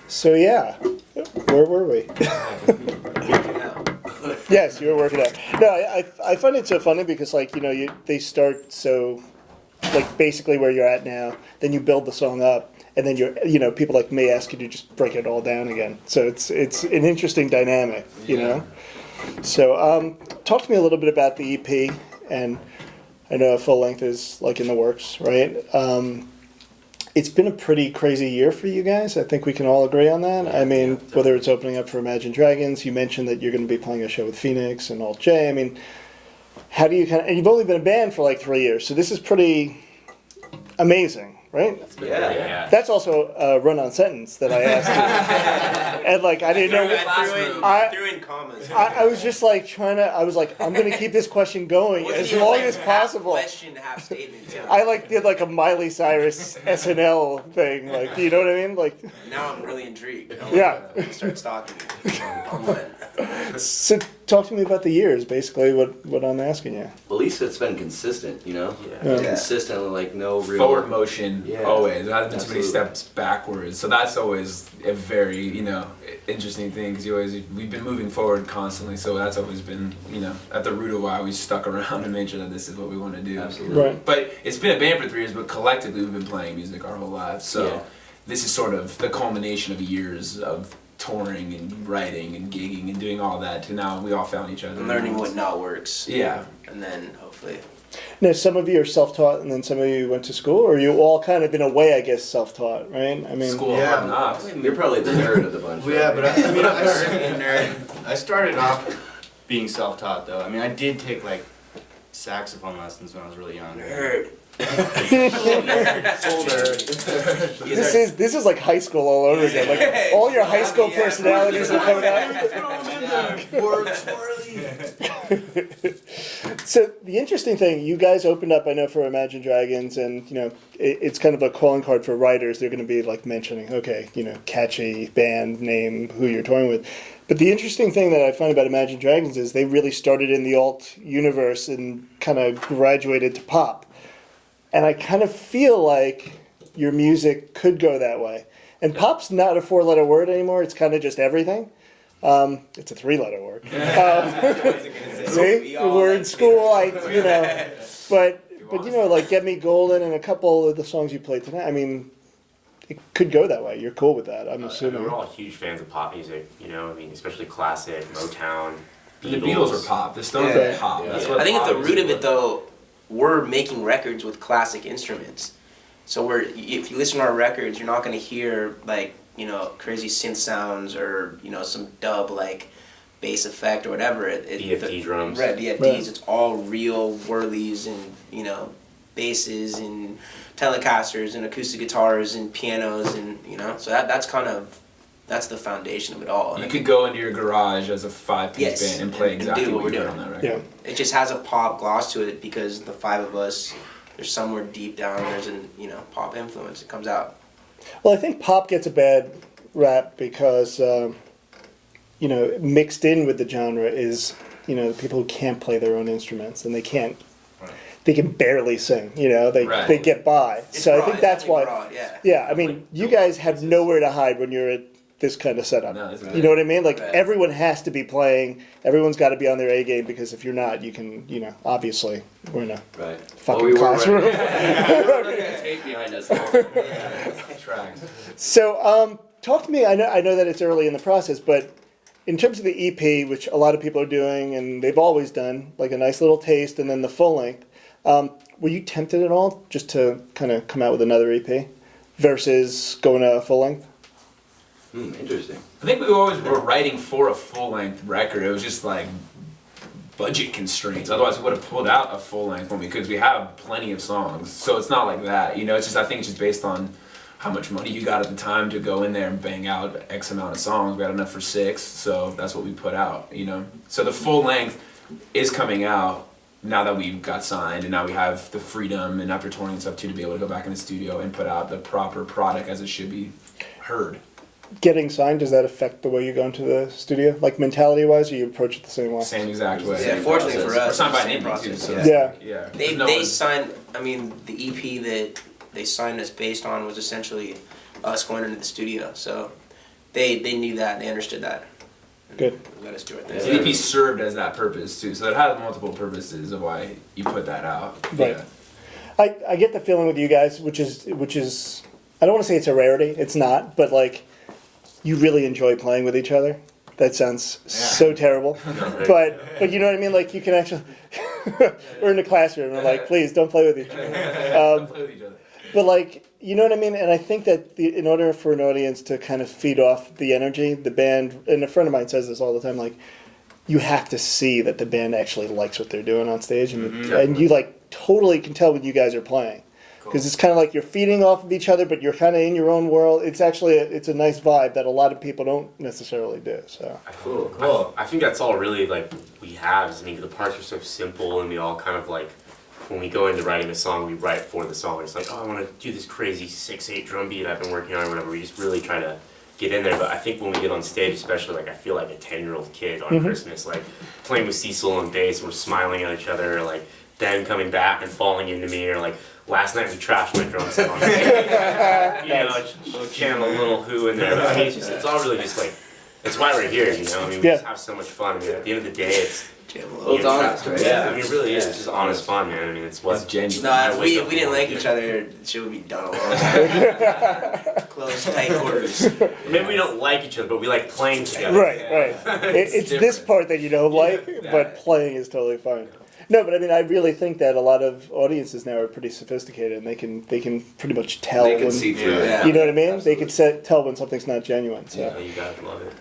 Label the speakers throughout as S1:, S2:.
S1: So yeah, where were we? Yes, you were working out. No, I find it so funny because like they start so like basically where you're at now, then you build the song up, and then people like me ask you to just break it all down again. So it's an interesting dynamic, you know. So talk to me a little bit about the EP, and I know a full length is like in the works, right? It's been a pretty crazy year for you guys. I think we can all agree on that. I mean, whether it's opening up for Imagine Dragons, you mentioned that you're going to be playing a show with Phoenix and Alt J. I mean, how do you and you've only been a band for like 3 years, so this is pretty amazing, right?
S2: Yeah.
S1: That's also a run-on sentence that I asked you. And like, I didn't know.
S2: Threw in commas.
S1: I was just like I was like, I'm going to keep this question going as long as possible.
S2: Question, half statement.
S1: I like did like a Miley Cyrus SNL thing, like, you know what I mean? Like,
S2: now I'm really intrigued.
S1: Yeah.
S2: Start stalking online.
S1: So talk to me about the years, basically what I'm asking you.
S3: Well, at least it's been consistent, you know?
S1: Yeah.
S3: Consistent, like no real...
S4: Forward motion, always. There hasn't been too many
S3: Absolutely.
S4: steps backwards. So that's always a very, interesting thing because we've been moving forward constantly. So that's always been, at the root of why we stuck around and made sure that this is what we want to do.
S3: Absolutely.
S1: Right.
S4: But it's been a band for 3 years, but collectively we've been playing music our whole lives. So this is sort of the culmination of years of touring and writing and gigging and doing all that to now we all found each other.
S2: And learning what not works.
S4: Yeah.
S2: And then hopefully...
S1: Now, some of you are self-taught, and then some of you went to school, or you all kind of, in a way, I guess, self-taught, right? I mean,
S4: School of hard knocks.
S3: You're probably the nerd of the bunch.
S5: Yeah, but I started off being self-taught, though. I mean, I did take, like, saxophone lessons when I was really young.
S2: Nerd.
S1: This is like high school all over again. Like all your high school personalities are coming out. So the interesting thing, you guys opened up, I know, for Imagine Dragons, and it's kind of a calling card for writers. They're going to be like mentioning, okay, catchy band name, who you're touring with. But the interesting thing that I find about Imagine Dragons is they really started in the alt universe and kind of graduated to pop. And I kind of feel like your music could go that way. And pop's not a 4-letter word anymore. It's kind of just everything. It's a 3-letter word. See, we're in school. But like Get Me Golden and a couple of the songs you played tonight. I mean, it could go that way. You're cool with that, I'm assuming.
S6: We're all huge fans of pop music, especially classic, Motown, Beatles.
S4: The Beatles are pop. The Stones are pop. That's what
S2: I think at
S4: pop
S2: the
S4: is.
S2: root of it, though, we're making records with classic instruments. So if you listen to our records, you're not going to hear like crazy synth sounds or some dub like bass effect or whatever.
S6: DFD drums.
S2: Right, DFDs. It's all real whirlies and basses and Telecasters and acoustic guitars and pianos and so that's the foundation of it all.
S4: You could go into your garage as a 5-piece
S2: Yes,
S4: band and play
S2: and
S4: exactly
S2: do
S4: what
S2: what
S4: you're
S2: we're
S4: doing on that
S1: Yeah.
S4: record.
S2: It just has a pop gloss to it because the 5 of us, there's somewhere deep down there's an pop influence that comes out.
S1: Well, I think pop gets a bad rap because, mixed in with the genre is, the people who can't play their own instruments and they can't. They can barely sing, they get by.
S2: It's
S1: so
S2: broad,
S1: I think that's why.
S2: broad,
S1: Yeah, I mean, you guys have nowhere to hide when you're at this kind of setup.
S4: No, it's
S1: You know what I mean? Like
S2: Right.
S1: everyone has to be playing. Everyone's got to be on their A game because if you're not, you can, obviously we're in a
S3: Right.
S1: fucking classroom.
S3: Tape behind us.
S4: Tracks.
S1: So, talk to me. I know that it's early in the process, but in terms of the EP, which a lot of people are doing and they've always done, like a nice little taste, and then the full length. Were you tempted at all just to kind of come out with another EP versus going to a full length?
S3: Interesting.
S4: I think we always were writing for a full-length record. It was just like budget constraints. Otherwise, we would have pulled out a full-length one because we have plenty of songs. So it's not like that. It's just I think it's just based on how much money you got at the time to go in there and bang out X amount of songs. We had enough for 6, so that's what we put out. So the full length is coming out now that we've got signed, and now we have the freedom and after touring and stuff too to be able to go back in the studio and put out the proper product as it should be heard.
S1: Getting signed, does that affect the way you go into the studio? Like mentality-wise, or you approach it the same way?
S4: Same exact way.
S2: Yeah, fortunately for
S4: We're
S2: us,
S4: signed by
S2: same
S4: an indie too,
S2: process,
S4: so
S1: yeah.
S4: yeah.
S2: They signed. I mean, the EP that they signed us based on was essentially us going into the studio. So they knew that, they understood that. And
S1: Good.
S2: let us do it.
S4: The EP served as that purpose too, so it has multiple purposes of why you put that out.
S1: Right.
S4: Yeah.
S1: I get the feeling with you guys, which is I don't want to say it's a rarity. It's not, but like you really enjoy playing with each other. That sounds so terrible, but you know what I mean. Like you can actually we're in the classroom and I'm like, please don't play with each other.
S4: Don't play with each other.
S1: But like you know what I mean. And I think that in order for an audience to kind of feed off the energy, the band, and a friend of mine says this all the time, like you have to see that the band actually likes what they're doing on stage, and you like totally can tell when you guys are playing. Because it's kind of like you're feeding off of each other, but you're kind of in your own world. It's actually it's a nice vibe that a lot of people don't necessarily do. So
S6: Cool. I think that's all really like we have. I mean, the parts are so simple, and we all kind of like when we go into writing a song, we write for the song. It's like, oh, I want to do this crazy 6/8 drum beat I've been working on, or whatever. We just really try to get in there. But I think when we get on stage, especially, like I feel like a 10-year-old kid on Christmas, like playing with Cecil on bass, and we're smiling at each other, or like them coming back and falling into me, or like. Last night we trashed my drum set on stage. You know, channel a little Who in there. But I mean, it's all really just like, it's why we're here, you know? I mean, we just have so much fun. I mean, at the end of the day, it's...
S3: It's honest, right?
S6: Yeah, I mean, it really is. It's just honest fun, man. I mean, it's what...
S4: It's genuine.
S2: No, if we didn't like each other, shit would be done a long time. Close, tight quarters.
S6: Maybe we don't like each other, but we like playing together.
S1: right. It's this part that you don't like, but playing is totally fine. No, but I mean, I really think that a lot of audiences now are pretty sophisticated, and they can pretty much tell.
S3: They can
S1: when,
S3: see through it.
S2: Yeah.
S1: You know what I mean?
S3: Absolutely.
S1: They can tell when something's not genuine. So.
S6: Yeah, you guys love it.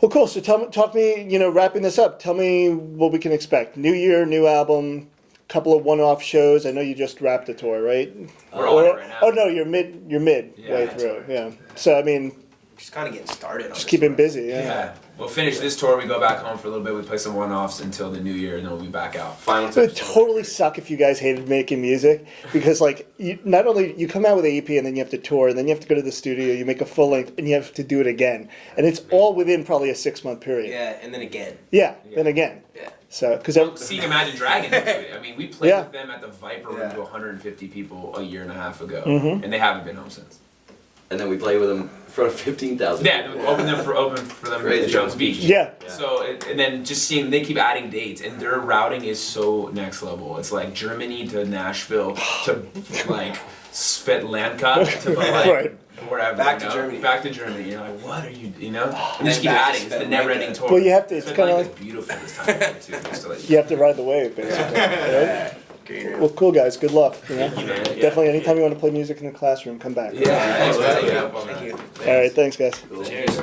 S1: Well, cool. So talk me, wrapping this up, tell me what we can expect. New year, new album, couple of one-off shows. I know you just wrapped a tour, right?
S4: We're on it right now.
S1: Oh no, you're mid way
S4: that's
S1: through.
S4: right.
S1: Yeah. So I mean,
S2: Just kind of getting started on
S1: just
S2: this
S1: keep him
S2: one.
S1: busy.
S4: Yeah. We'll finish this tour, we go back home for a little bit, we play some one-offs until the new year, and then we'll be back out.
S3: Final
S1: It would
S3: touch.
S1: totally suck if you guys hated making music, because like not only you come out with an EP and then you have to tour and then you have to go to the studio, you make a full length and you have to do it again, and it's all within probably a 6-month period.
S2: Yeah, and then again.
S1: Yeah, then again.
S2: Yeah.
S1: So because
S4: Seeing Imagine Dragons, I mean, we played
S1: Yeah.
S4: with them at the Viper Room
S2: Yeah.
S4: to 150 people a year and a half ago,
S1: Mhm.
S4: and they haven't been home since.
S3: And then we play with them in front of 15,000.
S4: Yeah, open for them
S3: Crazy.
S4: at Jones Beach.
S1: yeah,
S4: So and then just seeing they keep adding dates, and their routing is so next level. It's like Germany to Nashville to like Svetlanka to like
S1: Right.
S4: wherever.
S2: Back
S4: you
S2: to
S4: know?
S2: Germany.
S4: Back to Germany. You're like, what are you? And they just
S2: then
S4: keep
S2: back to
S4: adding. It's the
S2: Svetlanka.
S4: never-ending tour.
S1: Well, you have to- it's kinda
S4: Svetlanka's
S1: like-
S4: beautiful this time of year too. Just to let
S1: you have to ride the wave basically. Right?
S2: Greener.
S1: Well, cool guys, good luck. You know?
S6: Thank you, man. Yeah.
S1: Definitely, anytime you want to play music in the classroom, come back.
S4: Yeah,
S2: Thank you.
S1: All right, thanks guys.
S3: Cool.
S2: Cheers.